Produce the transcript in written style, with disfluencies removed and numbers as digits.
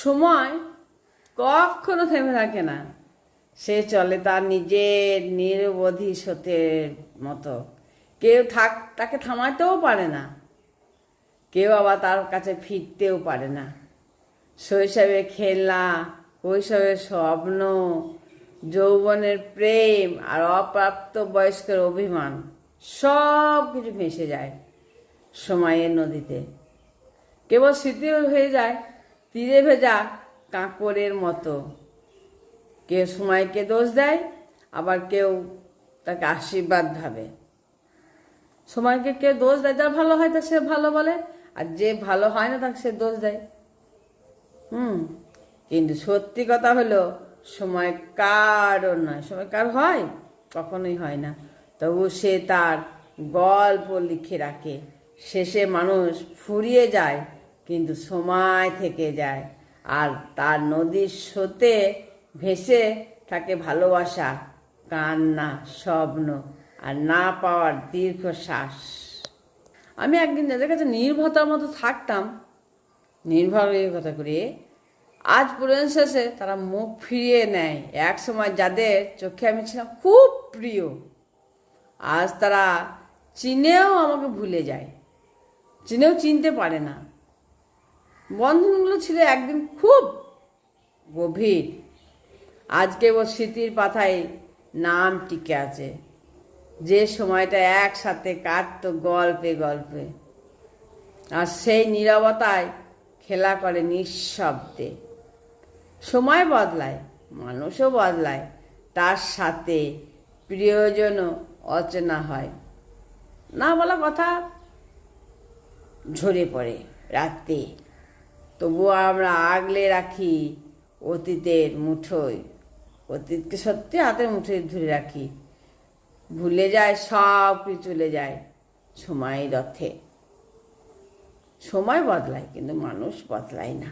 সময় কখনো থেমে থাকে না। সে চলে তার নিজের নিরবধি স্রোতের মতো। কেউ তাকে থামাতেও পারে না, কেউ আবার তার কাছে ফিরতেও পারে না। শৈশবে খেলা, কৈশোরের স্বপ্ন, যৌবনের প্রেম আর অপ্রাপ্ত বয়স্কের অভিমান সব কিছু ভেসে যায় সময়ের নদীতে। কেবল স্মৃতি হয়ে যায় তীরে ভেজা কাঁকড়ের মতো। কেউ সময়কে দোষ দেয়, আবার কেউ তাকে আশীর্বাদ ভাবে। সময়কে কেউ দোষ দেয়, যার ভালো হয় তা সে ভালো বলে, আর যে ভালো হয় না তাকে সে দোষ দেয়। কিন্তু সত্যি কথা হলো, সময় কারও নয়। সময় কার হয়? কখনোই হয় না। তবু সে তার গল্প লিখে রাখে। শেষে মানুষ ফুরিয়ে যায়, কিন্তু সময় থেকে যায়। আর তার নদীর স্রোতে ভেসে থাকে ভালোবাসা, কান্না, স্বপ্ন আর না পাওয়ার দীর্ঘশ্বাস। আমি একদিন যাদের কাছে নির্ভরতার মতো থাকতাম, নির্ভরতা করে, আজ পূরণ শেষে তারা মুখ ফিরিয়ে নেয়। এক সময় যাদের চোখে আমি ছিলাম খুব প্রিয়, আজ তারা চিনেও আমাকে ভুলে যায়, চিনেও চিনতে পারে না। বন্ধনগুলো ছিল একদিন খুব গভীর, আজকে ও স্মৃতির পাতায় নাম টিকে আছে। যে সময়টা একসাথে কাটতো গল্পে গল্পে, আর সেই নীরবতায় খেলা করে নিঃশব্দে। সময় বদলায়, মানুষও বদলায়, তার সাথে প্রিয়জনও অচেনা হয়। না বলা কথা ঝরে পড়ে রাতে, তবুও আমরা আগলে রাখি অতীতের মুঠোয়। অতীতকে সত্যি হাতের মুঠোয় ধরে রাখি। ভুলে যায়, সব কিছু চলে যায় সময়ের রথে। সময় বদলায়, কিন্তু মানুষ বদলায় না।